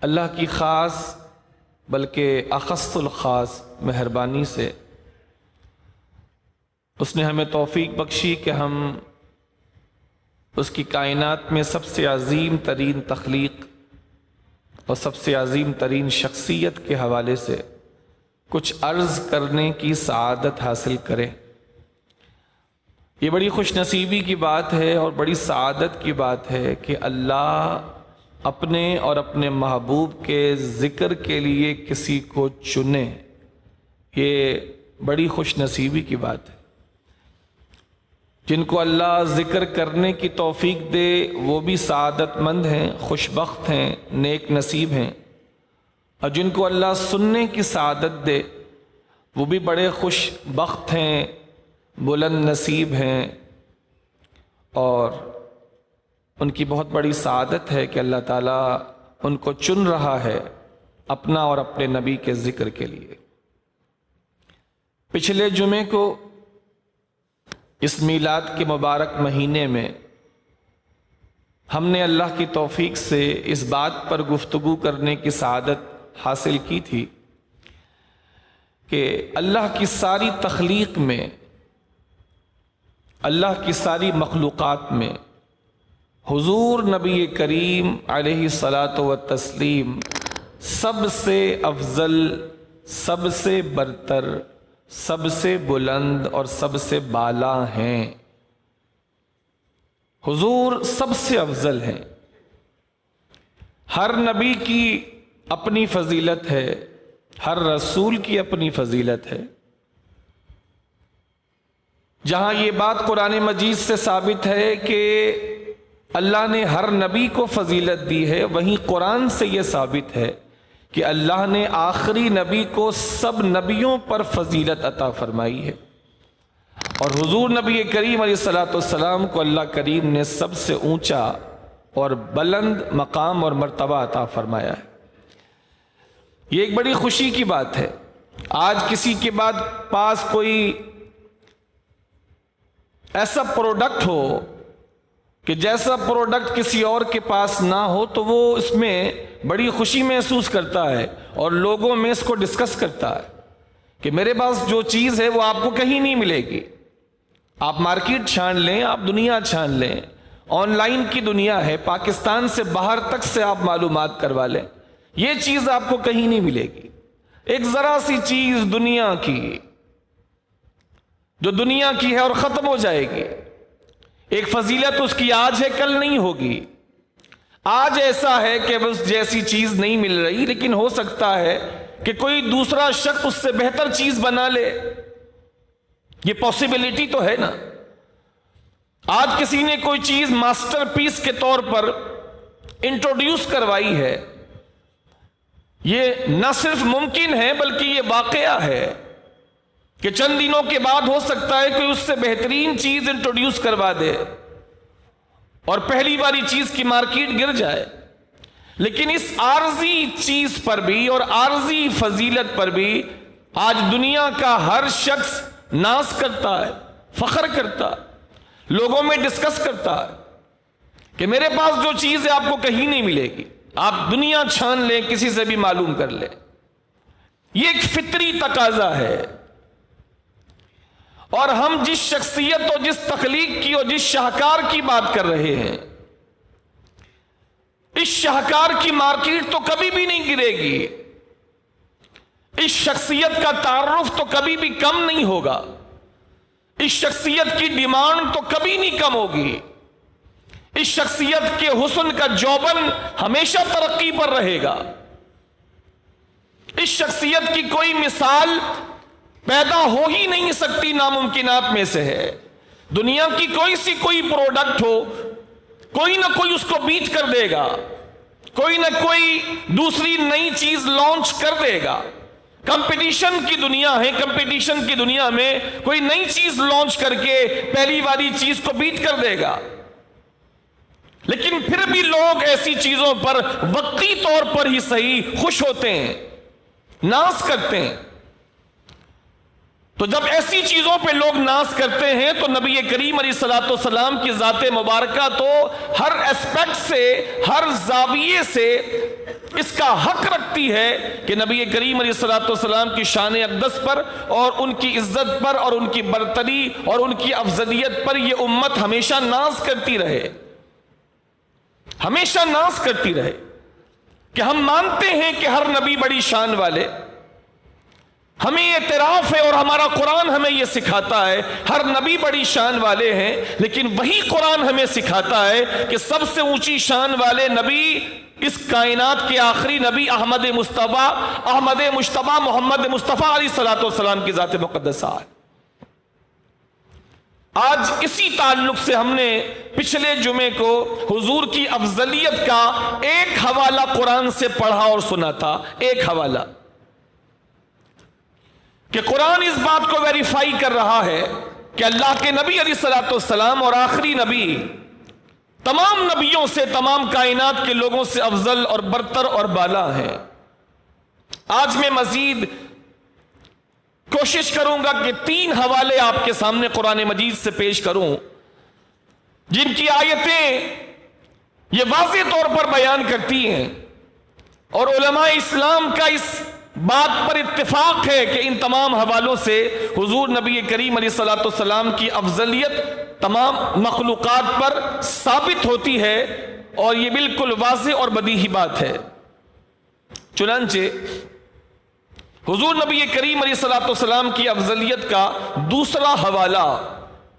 اللہ کی خاص بلکہ اخص الخاص مہربانی سے اس نے ہمیں توفیق بخشی کہ ہم اس کی کائنات میں سب سے عظیم ترین تخلیق اور سب سے عظیم ترین شخصیت کے حوالے سے کچھ عرض کرنے کی سعادت حاصل کریں۔ یہ بڑی خوش نصیبی کی بات ہے اور بڑی سعادت کی بات ہے کہ اللہ اپنے اور اپنے محبوب کے ذکر کے لیے کسی کو چنے۔ یہ بڑی خوش نصیبی کی بات ہے۔ جن کو اللہ ذکر کرنے کی توفیق دے وہ بھی سعادت مند ہیں، خوش بخت ہیں، نیک نصیب ہیں، اور جن کو اللہ سننے کی سعادت دے وہ بھی بڑے خوش بخت ہیں، بلند نصیب ہیں، اور ان کی بہت بڑی سعادت ہے کہ اللہ تعالیٰ ان کو چن رہا ہے اپنا اور اپنے نبی کے ذکر کے لیے۔ پچھلے جمعے کو اس میلاد کے مبارک مہینے میں ہم نے اللہ کی توفیق سے اس بات پر گفتگو کرنے کی سعادت حاصل کی تھی کہ اللہ کی ساری تخلیق میں، اللہ کی ساری مخلوقات میں حضور نبی کریم علیہ الصلاۃ والتسلیم سب سے افضل، سب سے برتر، سب سے بلند اور سب سے بالا ہیں۔ حضور سب سے افضل ہیں۔ ہر نبی کی اپنی فضیلت ہے، ہر رسول کی اپنی فضیلت ہے۔ جہاں یہ بات قرآن مجید سے ثابت ہے کہ اللہ نے ہر نبی کو فضیلت دی ہے، وہیں قرآن سے یہ ثابت ہے کہ اللہ نے آخری نبی کو سب نبیوں پر فضیلت عطا فرمائی ہے، اور حضور نبی کریم علیہ الصلاۃ والسلام کو اللہ کریم نے سب سے اونچا اور بلند مقام اور مرتبہ عطا فرمایا ہے۔ یہ ایک بڑی خوشی کی بات ہے۔ آج کسی کے پاس کوئی ایسا پروڈکٹ ہو کہ جیسا پروڈکٹ کسی اور کے پاس نہ ہو تو وہ اس میں بڑی خوشی محسوس کرتا ہے اور لوگوں میں اس کو ڈسکس کرتا ہے کہ میرے پاس جو چیز ہے وہ آپ کو کہیں نہیں ملے گی۔ آپ مارکیٹ چھان لیں، آپ دنیا چھان لیں، آن لائن کی دنیا ہے، پاکستان سے باہر تک سے آپ معلومات کروا لیں، یہ چیز آپ کو کہیں نہیں ملے گی۔ ایک ذرا سی چیز دنیا کی جو دنیا کی ہے اور ختم ہو جائے گی، ایک فضیلت اس کی آج ہے کل نہیں ہوگی۔ آج ایسا ہے کہ اس جیسی چیز نہیں مل رہی، لیکن ہو سکتا ہے کہ کوئی دوسرا شخص اس سے بہتر چیز بنا لے، یہ پاسبلٹی تو ہے نا۔ آج کسی نے کوئی چیز ماسٹر پیس کے طور پر انٹروڈیوس کروائی ہے، یہ نہ صرف ممکن ہے بلکہ یہ واقعہ ہے کہ چند دنوں کے بعد ہو سکتا ہے کہ اس سے بہترین چیز انٹروڈیوس کروا دے اور پہلی باری چیز کی مارکیٹ گر جائے۔ لیکن اس عارضی چیز پر بھی اور عارضی فضیلت پر بھی آج دنیا کا ہر شخص ناز کرتا ہے، فخر کرتا ہے، لوگوں میں ڈسکس کرتا ہے کہ میرے پاس جو چیز ہے آپ کو کہیں نہیں ملے گی، آپ دنیا چھان لیں، کسی سے بھی معلوم کر لیں۔ یہ ایک فطری تقاضا ہے، اور ہم جس شخصیت اور جس تخلیق کی اور جس شاہکار کی بات کر رہے ہیں، اس شاہکار کی مارکیٹ تو کبھی بھی نہیں گرے گی، اس شخصیت کا تعارف تو کبھی بھی کم نہیں ہوگا، اس شخصیت کی ڈیمانڈ تو کبھی نہیں کم ہوگی، اس شخصیت کے حسن کا جوبن ہمیشہ ترقی پر رہے گا۔ اس شخصیت کی کوئی مثال پیدا ہو ہی نہیں سکتی، ناممکنات میں سے ہے۔ دنیا کی کوئی پروڈکٹ ہو، کوئی نہ کوئی اس کو بیٹ کر دے گا، کوئی نہ کوئی دوسری نئی چیز لانچ کر دے گا۔ کمپٹیشن کی دنیا ہے، کمپٹیشن کی دنیا میں کوئی نئی چیز لانچ کر کے پہلی والی چیز کو بیٹ کر دے گا، لیکن پھر بھی لوگ ایسی چیزوں پر وقتی طور پر ہی صحیح خوش ہوتے ہیں، ناز کرتے ہیں۔ تو جب ایسی چیزوں پہ لوگ ناز کرتے ہیں تو نبی کریم علیہ الصلوۃ والسلام کی ذات مبارکہ تو ہر اسپیکٹ سے، ہر زاویے سے اس کا حق رکھتی ہے کہ نبی کریم علیہ الصلوۃ والسلام کی شان اقدس پر اور ان کی عزت پر اور ان کی برتری اور ان کی افضلیت پر یہ امت ہمیشہ ناز کرتی رہے، ہمیشہ ناز کرتی رہے، کہ ہم مانتے ہیں کہ ہر نبی بڑی شان والے، ہمیں اعتراف ہے اور ہمارا قرآن ہمیں یہ سکھاتا ہے ہر نبی بڑی شان والے ہیں، لیکن وہی قرآن ہمیں سکھاتا ہے کہ سب سے اونچی شان والے نبی اس کائنات کے آخری نبی احمد مجتبی محمد مصطفیٰ علیہ الصلوۃ والسلام کی ذات مقدسہ ہے۔ آج اسی تعلق سے ہم نے پچھلے جمعے کو حضور کی افضلیت کا ایک حوالہ قرآن سے پڑھا اور سنا تھا، ایک حوالہ، کہ قرآن اس بات کو ویریفائی کر رہا ہے کہ اللہ کے نبی علیہ الصلوۃ والسلام اور آخری نبی تمام نبیوں سے، تمام کائنات کے لوگوں سے افضل اور برتر اور بالا ہیں۔ آج میں مزید کوشش کروں گا کہ 3 حوالے آپ کے سامنے قرآن مجید سے پیش کروں، جن کی آیتیں یہ واضح طور پر بیان کرتی ہیں، اور علماء اسلام کا اس بات پر اتفاق ہے کہ ان تمام حوالوں سے حضور نبی کریم علیہ الصلوۃ والسلام کی افضلیت تمام مخلوقات پر ثابت ہوتی ہے، اور یہ بالکل واضح اور بدیہی بات ہے۔ چنانچہ حضور نبی کریم علیہ الصلوۃ والسلام کی افضلیت کا دوسرا حوالہ،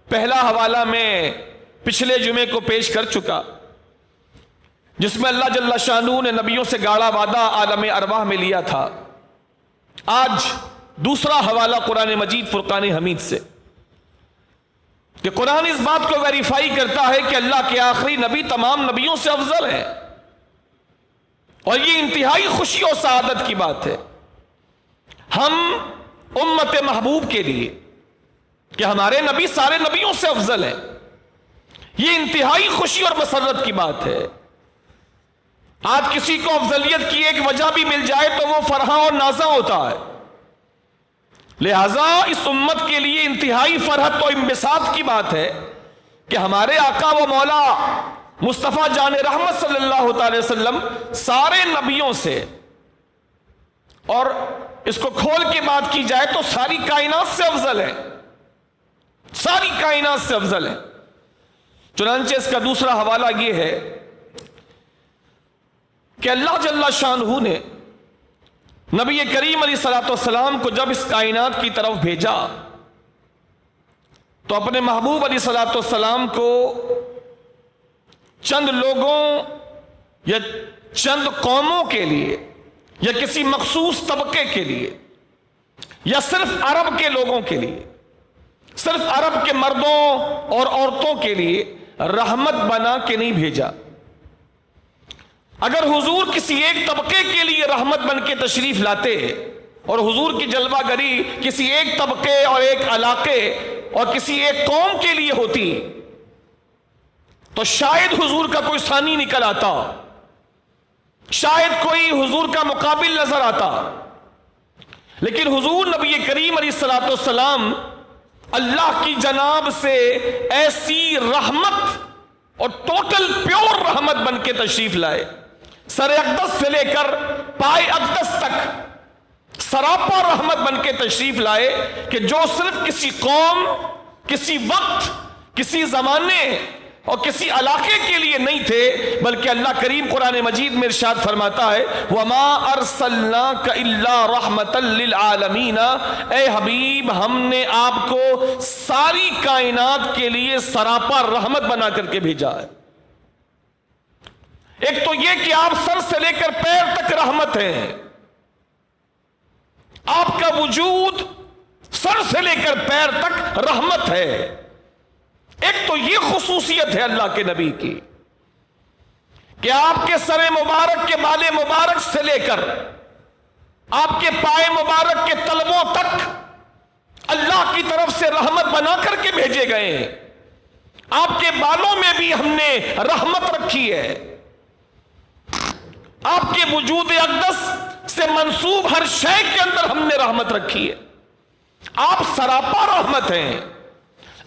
پہلا حوالہ میں پچھلے جمعے کو پیش کر چکا، جس میں اللہ جل شانہ نے نبیوں سے گاڑا وعدہ عالم ارواح میں لیا تھا۔ آج دوسرا حوالہ قرآن مجید فرقان حمید سے، کہ قرآن اس بات کو ویریفائی کرتا ہے کہ اللہ کے آخری نبی تمام نبیوں سے افضل ہے، اور یہ انتہائی خوشی اور سعادت کی بات ہے ہم امت محبوب کے لیے کہ ہمارے نبی سارے نبیوں سے افضل ہیں۔ یہ انتہائی خوشی اور مسرت کی بات ہے۔ آج کسی کو افضلیت کی ایک وجہ بھی مل جائے تو وہ فرحاں اور نازاں ہوتا ہے، لہذا اس امت کے لیے انتہائی فرحت و انبساط کی بات ہے کہ ہمارے آقا و مولا مصطفیٰ جان رحمت صلی اللہ تعالی وسلم سارے نبیوں سے، اور اس کو کھول کے بات کی جائے تو ساری کائنات سے افضل ہے، ساری کائنات سے افضل ہے۔ چنانچہ اس کا دوسرا حوالہ یہ ہے کہ اللہ جل شانہ نے نبی کریم علیہ الصلوۃ والسلام کو جب اس کائنات کی طرف بھیجا تو اپنے محبوب علیہ الصلوۃ والسلام کو چند لوگوں یا چند قوموں کے لیے یا کسی مخصوص طبقے کے لیے یا صرف عرب کے لوگوں کے لیے، صرف عرب کے مردوں اور عورتوں کے لیے رحمت بنا کے نہیں بھیجا۔ اگر حضور کسی ایک طبقے کے لیے رحمت بن کے تشریف لاتے اور حضور کی جلوہ گری کسی ایک طبقے اور ایک علاقے اور کسی ایک قوم کے لیے ہوتی تو شاید حضور کا کوئی ثانی نکل آتا، شاید کوئی حضور کا مقابل نظر آتا، لیکن حضور نبی کریم علیہ الصلوۃ والسلام اللہ کی جناب سے ایسی رحمت اور ٹوٹل پیور رحمت بن کے تشریف لائے، سر اقدس سے لے کر پائے اقدس تک سراپا رحمت بن کے تشریف لائے، کہ جو صرف کسی قوم، کسی وقت، کسی زمانے اور کسی علاقے کے لیے نہیں تھے، بلکہ اللہ کریم قرآن مجید میں ارشاد فرماتا ہے وَمَا أَرْسَلْنَاكَ إِلَّا رَحْمَةً لِلْعَالَمِينَ، اے حبیب ہم نے آپ کو ساری کائنات کے لیے سراپا رحمت بنا کر کے بھیجا ہے۔ ایک تو یہ کہ آپ سر سے لے کر پیر تک رحمت ہیں، آپ کا وجود سر سے لے کر پیر تک رحمت ہے۔ ایک تو یہ خصوصیت ہے اللہ کے نبی کی کہ آپ کے سر مبارک کے بال مبارک سے لے کر آپ کے پائے مبارک کے تلووں تک اللہ کی طرف سے رحمت بنا کر کے بھیجے گئے ہیں۔ آپ کے بالوں میں بھی ہم نے رحمت رکھی ہے، آپ کے وجود اقدس سے منسوب ہر شے کے اندر ہم نے رحمت رکھی ہے۔ آپ سراپا رحمت ہیں،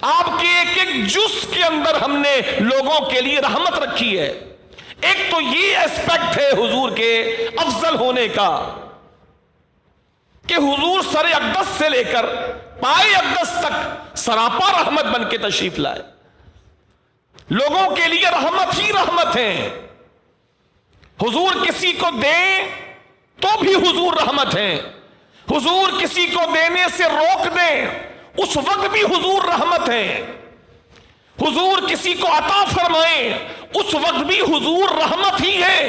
آپ کے ایک ایک جز کے اندر ہم نے لوگوں کے لیے رحمت رکھی ہے۔ ایک تو یہ اسپیکٹ ہے حضور کے افضل ہونے کا کہ حضور سر اقدس سے لے کر پائے اقدس تک سراپا رحمت بن کے تشریف لائے. لوگوں کے لیے رحمت ہی رحمت ہے. حضور کسی کو دیں تو بھی حضور رحمت ہے. حضور کسی کو دینے سے روک دیں اس وقت بھی حضور رحمت ہے. حضور کسی کو عطا فرمائیں اس وقت بھی حضور رحمت ہی ہے.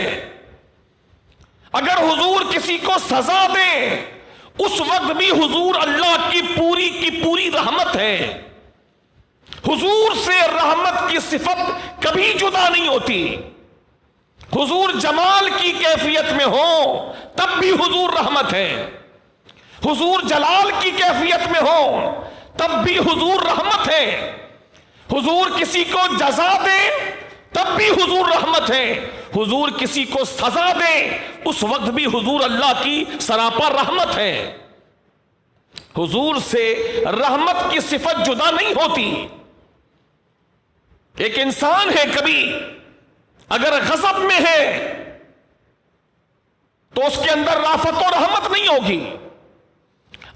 اگر حضور کسی کو سزا دیں اس وقت بھی حضور اللہ کی پوری رحمت ہے. حضور سے رحمت کی صفت کبھی جدا نہیں ہوتی. حضور جمال کی کیفیت میں ہو تب بھی حضور رحمت ہے. حضور جلال کی کیفیت میں ہو تب بھی حضور رحمت ہے. حضور کسی کو جزا دے تب بھی حضور رحمت ہے. حضور کسی کو سزا دے اس وقت بھی حضور اللہ کی سراپا رحمت ہے. حضور سے رحمت کی صفت جدا نہیں ہوتی. ایک انسان ہے کبھی اگر غضب میں ہے تو اس کے اندر رافت و رحمت نہیں ہوگی.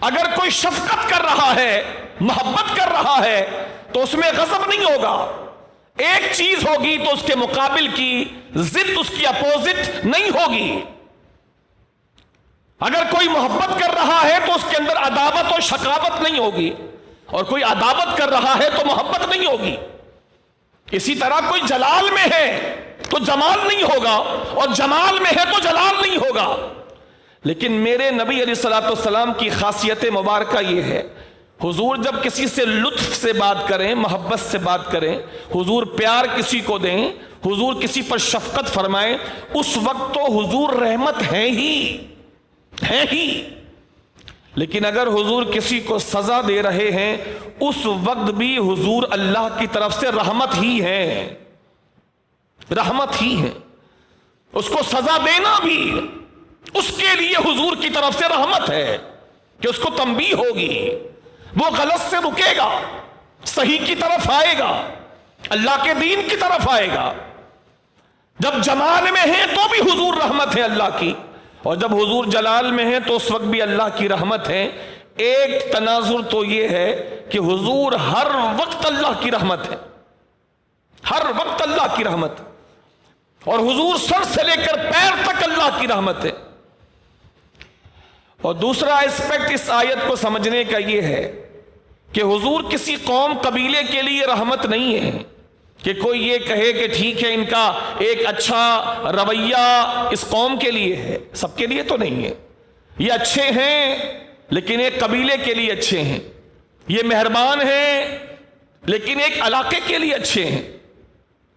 اگر کوئی شفقت کر رہا ہے محبت کر رہا ہے تو اس میں غضب نہیں ہوگا. ایک چیز ہوگی تو اس کے مقابل کی ضد اس کی اپوزٹ نہیں ہوگی. اگر کوئی محبت کر رہا ہے تو اس کے اندر عداوت اور شقاوت نہیں ہوگی, اور کوئی عداوت کر رہا ہے تو محبت نہیں ہوگی. اسی طرح کوئی جلال میں ہے تو جمال نہیں ہوگا, اور جمال میں ہے تو جلال نہیں ہوگا. لیکن میرے نبی علیہ الصلوۃ والسلام کی خاصیت مبارکہ یہ ہے, حضور جب کسی سے لطف سے بات کریں, محبت سے بات کریں, حضور پیار کسی کو دیں, حضور کسی پر شفقت فرمائیں, اس وقت تو حضور رحمت ہے ہی. لیکن اگر حضور کسی کو سزا دے رہے ہیں اس وقت بھی حضور اللہ کی طرف سے رحمت ہی ہے. اس کو سزا دینا بھی اس کے لیے حضور کی طرف سے رحمت ہے کہ اس کو تنبیہ ہوگی, وہ غلط سے رکے گا, صحیح کی طرف آئے گا, اللہ کے دین کی طرف آئے گا. جب جمال میں ہے تو بھی حضور رحمت ہے اللہ کی, اور جب حضور جلال میں ہے تو اس وقت بھی اللہ کی رحمت ہے. ایک تناظر تو یہ ہے کہ حضور ہر وقت اللہ کی رحمت ہے, ہر وقت اللہ کی رحمت, اور حضور سر سے لے کر پیر تک اللہ کی رحمت ہے. اور دوسرا اسپیکٹ اس آیت کو سمجھنے کا یہ ہے کہ حضور کسی قوم قبیلے کے لیے رحمت نہیں ہے کہ کوئی یہ کہے کہ ٹھیک ہے ان کا ایک اچھا رویہ اس قوم کے لیے ہے, سب کے لیے تو نہیں ہے. یہ اچھے ہیں لیکن ایک قبیلے کے لیے اچھے ہیں, یہ مہربان ہیں لیکن ایک علاقے کے لیے اچھے ہیں,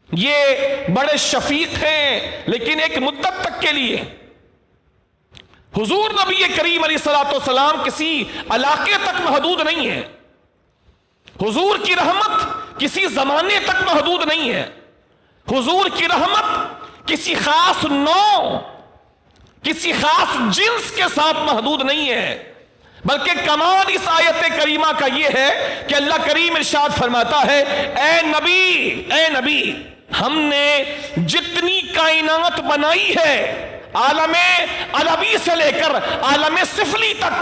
یہ بڑے شفیق ہیں لیکن ایک مدت تک کے لیے. حضور نبی کریم علیہ الصلوۃ والسلام کسی علاقے تک محدود نہیں ہے. حضور کی رحمت کسی زمانے تک محدود نہیں ہے. حضور کی رحمت کسی خاص نوع, کسی خاص جنس کے ساتھ محدود نہیں ہے. بلکہ کمال اس آیت کریمہ کا یہ ہے کہ اللہ کریم ارشاد فرماتا ہے, اے نبی ہم نے جتنی کائنات بنائی ہے عالم علوی سے لے کر عالم سفلی تک,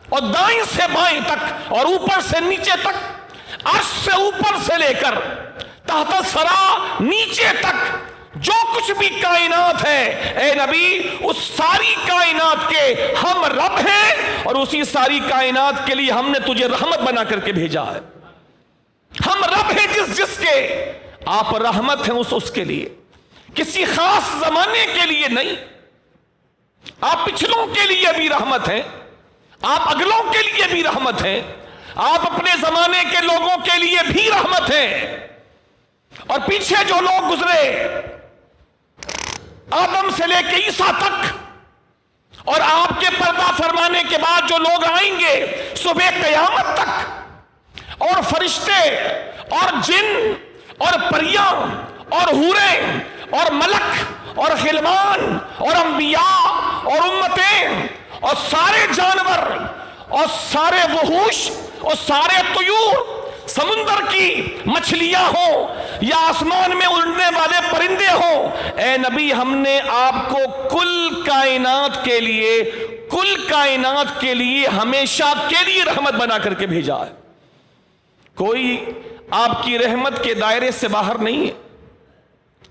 اور دائیں سے بائیں تک اور اوپر سے نیچے تک, عرش سے اوپر سے لے کر تحت سرا نیچے تک جو کچھ بھی کائنات ہے, اے نبی اس ساری کائنات کے ہم رب ہیں, اور اسی ساری کائنات کے لیے ہم نے تجھے رحمت بنا کر کے بھیجا ہے. ہم رب ہیں جس کے آپ رحمت ہیں اس کے لیے, کسی خاص زمانے کے لیے نہیں. آپ پچھلوں کے لیے بھی رحمت ہیں, آپ اگلوں کے لیے بھی رحمت ہیں, آپ اپنے زمانے کے لوگوں کے لیے بھی رحمت ہیں, اور پیچھے جو لوگ گزرے آدم سے لے کے عیسیٰ تک, اور آپ کے پردہ فرمانے کے بعد جو لوگ آئیں گے صبح قیامت تک, اور فرشتے اور جن اور پریاں اور حوریں اور ملک اور غلمان اور انبیاء اور امتیں اور سارے جانور اور سارے وحوش اور سارے طیور, سمندر کی مچھلیاں ہوں یا آسمان میں اڑنے والے پرندے ہوں، اے نبی ہم نے آپ کو کل کائنات کے لیے ہمیشہ کے لیے رحمت بنا کر کے بھیجا ہے۔ کوئی آپ کی رحمت کے دائرے سے باہر نہیں ہے،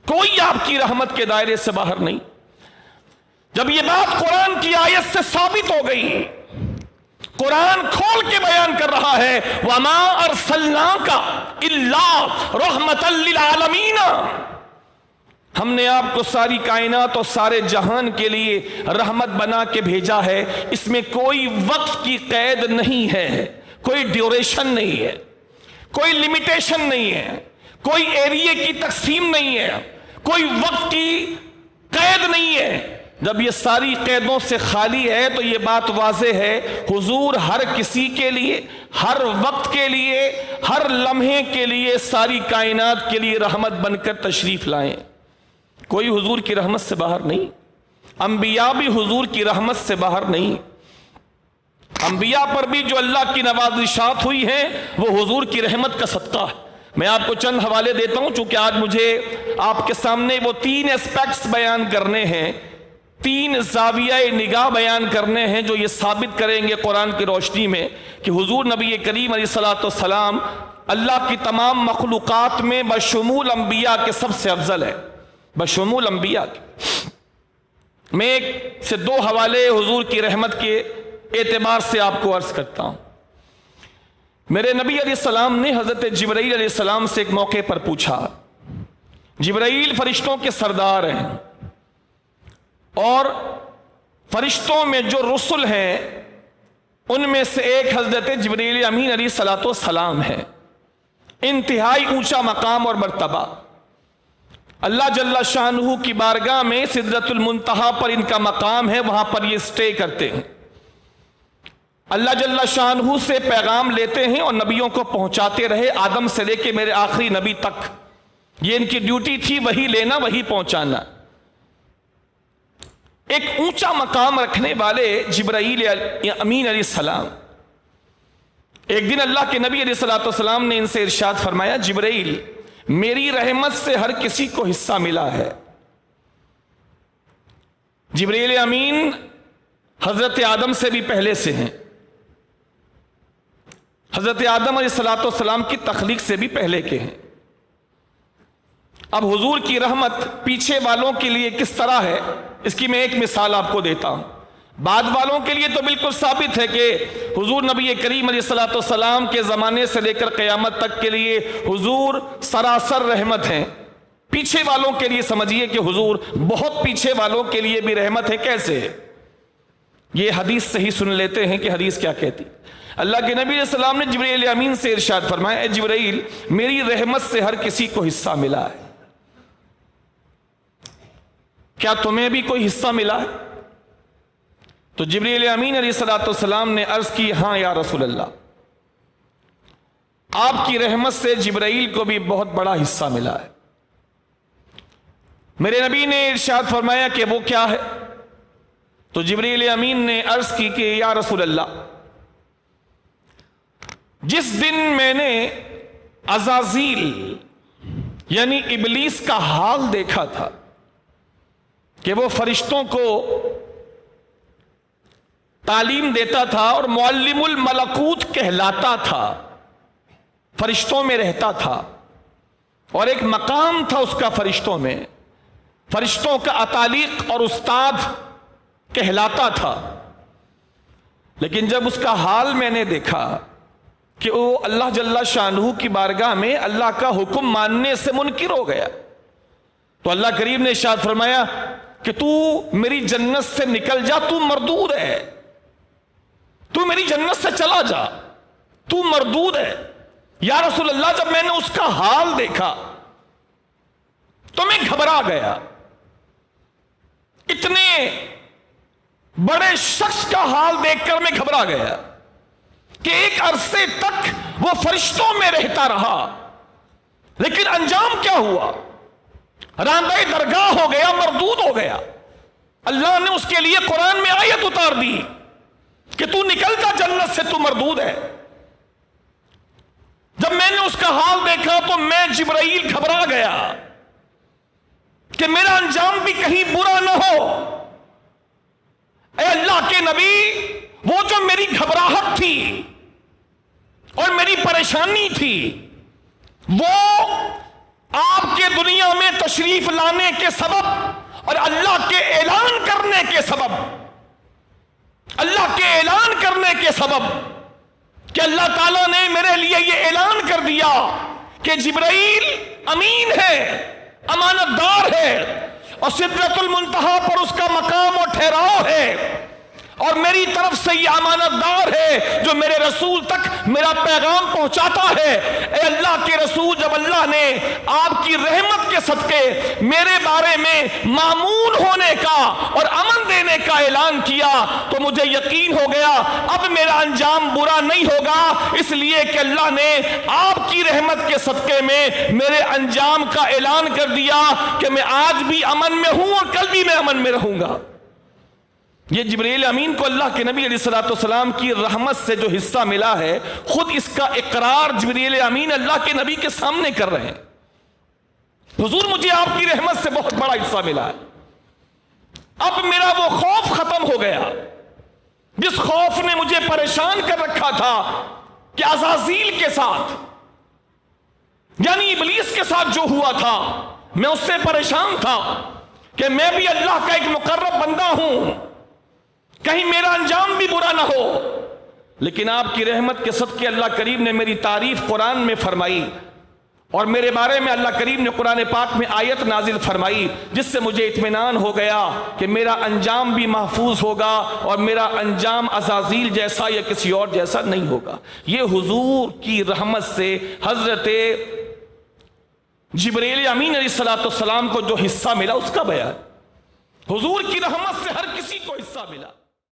کوئی آپ کی رحمت کے دائرے سے باہر نہیں۔ جب یہ بات قرآن کی آیت سے ثابت ہو گئی، قرآن کھول کے بیان کر رہا ہے وَمَا أَرْسَلْنَاكَ إِلَّا رَحْمَةً لِلْعَالَمِينَ، ہم نے آپ کو ساری کائنات اور سارے جہان کے لیے رحمت بنا کے بھیجا ہے۔ اس میں کوئی وقت کی قید نہیں ہے، کوئی ڈیوریشن نہیں ہے، کوئی لمیٹیشن نہیں ہے، کوئی ایریے کی تقسیم نہیں ہے، کوئی وقت کی قید نہیں ہے۔ جب یہ ساری قیدوں سے خالی ہے تو یہ بات واضح ہے حضور ہر کسی کے لیے، ہر وقت کے لیے، ہر لمحے کے لیے، ساری کائنات کے لیے رحمت بن کر تشریف لائیں۔ کوئی حضور کی رحمت سے باہر نہیں، انبیاء بھی حضور کی رحمت سے باہر نہیں۔ انبیاء پر بھی جو اللہ کی نوازشات ہوئی ہیں وہ حضور کی رحمت کا صدقہ ہے۔ میں آپ کو چند حوالے دیتا ہوں چونکہ آج مجھے آپ کے سامنے وہ 3 اسپیکٹس بیان کرنے ہیں، 3 زاویہ نگاہ بیان کرنے ہیں جو یہ ثابت کریں گے قرآن کی روشنی میں کہ حضور نبی کریم علیہ الصلوۃ والسلام اللہ کی تمام مخلوقات میں بشمول انبیاء کے سب سے افضل ہے، بشمول انبیاء کے۔ میں 1 سے 2 حوالے حضور کی رحمت کے اعتبار سے آپ کو عرض کرتا ہوں۔ میرے نبی علیہ السلام نے حضرت جبرائیل علیہ السلام سے ایک موقع پر پوچھا، جبرائیل فرشتوں کے سردار ہیں اور فرشتوں میں جو رسل ہیں ان میں سے ایک حضرت جبرائیل امین علیہ الصلوۃ والسلام ہے، انتہائی اونچا مقام اور مرتبہ۔ اللہ جل شانہ کی بارگاہ میں سدرۃ المنتہا پر ان کا مقام ہے، وہاں پر یہ سٹے کرتے ہیں، اللہ جل شانہ سے پیغام لیتے ہیں اور نبیوں کو پہنچاتے رہے، آدم سے لے کے میرے آخری نبی تک یہ ان کی ڈیوٹی تھی، وہی لینا وہی پہنچانا۔ ایک اونچا مقام رکھنے والے جبرائیل امین علیہ السلام، ایک دن اللہ کے نبی علیہ الصلوۃ والسلام نے ان سے ارشاد فرمایا، جبرائیل میری رحمت سے ہر کسی کو حصہ ملا ہے۔ جبرائیل امین حضرت آدم سے بھی پہلے سے ہیں، حضرت آدم علیہ الصلوۃ والسلام کی تخلیق سے بھی پہلے کے ہیں۔ اب حضور کی رحمت پیچھے والوں کے لیے کس طرح ہے اس کی میں ایک مثال آپ کو دیتا ہوں۔ بعد والوں کے لیے تو بالکل ثابت ہے کہ حضور نبی کریم علیہ الصلوۃ والسلام کے زمانے سے لے کر قیامت تک کے لیے حضور سراسر رحمت ہیں۔ پیچھے والوں کے لیے سمجھیے کہ حضور بہت پیچھے والوں کے لیے بھی رحمت ہے۔ کیسے؟ یہ حدیث صحیح سن لیتے ہیں کہ حدیث کیا کہتی۔ اللہ کے نبی علیہ السلام نے جبرائیل امین سے ارشاد فرمایا، اے جبرائیل میری رحمت سے ہر کسی کو حصہ ملا ہے، کیا تمہیں بھی کوئی حصہ ملا ہے؟ تو جبرائیل امین علیہ الصلوۃ والسلام نے عرض کی، ہاں یا رسول اللہ، آپ کی رحمت سے جبرائیل کو بھی بہت بڑا حصہ ملا ہے۔ میرے نبی نے ارشاد فرمایا کہ وہ کیا ہے؟ تو جبرائیل امین نے عرض کی کہ یا رسول اللہ، جس دن میں نے عزازیل یعنی ابلیس کا حال دیکھا تھا کہ وہ فرشتوں کو تعلیم دیتا تھا اور معلم الملکوت کہلاتا تھا، فرشتوں میں رہتا تھا اور ایک مقام تھا اس کا فرشتوں میں، فرشتوں کا اتالیق اور استاد کہلاتا تھا، لیکن جب اس کا حال میں نے دیکھا کہ وہ اللہ جل شانہ کی بارگاہ میں اللہ کا حکم ماننے سے منکر ہو گیا، تو اللہ کریم نے ارشاد فرمایا کہ تو میری جنت سے نکل جا، تو مردود ہے، تو میری جنت سے چلا جا، تو مردود ہے۔ یا رسول اللہ جب میں نے اس کا حال دیکھا تو میں گھبرا گیا، اتنے بڑے شخص کا حال دیکھ کر میں گھبرا گیا کہ ایک عرصے تک وہ فرشتوں میں رہتا رہا، لیکن انجام کیا ہوا؟ راندہ درگاہ ہو گیا، مردود ہو گیا۔ اللہ نے اس کے لیے قرآن میں آیت اتار دی کہ تو نکل جا جنت سے، تو مردود ہے۔ جب میں نے اس کا حال دیکھا تو میں جبرائیل گھبرا گیا کہ میرا انجام بھی کہیں برا نہ ہو۔ اے اللہ کے نبی، وہ جو میری گھبراہٹ تھی اور میری پریشانی تھی، وہ آپ کے دنیا میں تشریف لانے کے سبب اور اللہ کے اعلان کرنے کے سبب، اللہ کے اعلان کرنے کے سبب کہ اللہ تعالیٰ نے میرے لیے یہ اعلان کر دیا کہ جبرائیل امین ہے، امانت دار ہے، اور سدرۃ المنتہا پر اس کا مقام اور ٹھہراؤ ہے، اور میری طرف سے یہ امانت دار ہے جو میرے رسول تک میرا پیغام پہنچاتا ہے۔ اے اللہ کے رسول، جب اللہ نے آپ کی رحمت کے صدقے میرے بارے میں مامون ہونے کا اور امن دینے کا اعلان کیا تو مجھے یقین ہو گیا اب میرا انجام برا نہیں ہوگا، اس لیے کہ اللہ نے آپ کی رحمت کے صدقے میں میرے انجام کا اعلان کر دیا کہ میں آج بھی امن میں ہوں اور کل بھی میں امن میں رہوں گا۔ یہ جبرائیل امین کو اللہ کے نبی علیہ السلام کی رحمت سے جو حصہ ملا ہے، خود اس کا اقرار جبرائیل امین اللہ کے نبی کے سامنے کر رہے ہیں۔ حضور، مجھے آپ کی رحمت سے بہت بڑا حصہ ملا ہے، اب میرا وہ خوف ختم ہو گیا جس خوف نے مجھے پریشان کر رکھا تھا کہ عزازیل کے ساتھ، یعنی ابلیس کے ساتھ جو ہوا تھا، میں اس سے پریشان تھا کہ میں بھی اللہ کا ایک مقرب بندہ ہوں، کہیں میرا انجام بھی برا نہ ہو۔ لیکن آپ کی رحمت کے صدقے اللہ کریم نے میری تعریف قرآن میں فرمائی، اور میرے بارے میں اللہ کریم نے قرآن پاک میں آیت نازل فرمائی جس سے مجھے اطمینان ہو گیا کہ میرا انجام بھی محفوظ ہوگا اور میرا انجام عزازیل جیسا یا کسی اور جیسا نہیں ہوگا۔ یہ حضور کی رحمت سے حضرت جبرائیل امین علیہ السلام کو جو حصہ ملا اس کا بیان، حضور کی رحمت سے ہر کسی کو حصہ ملا۔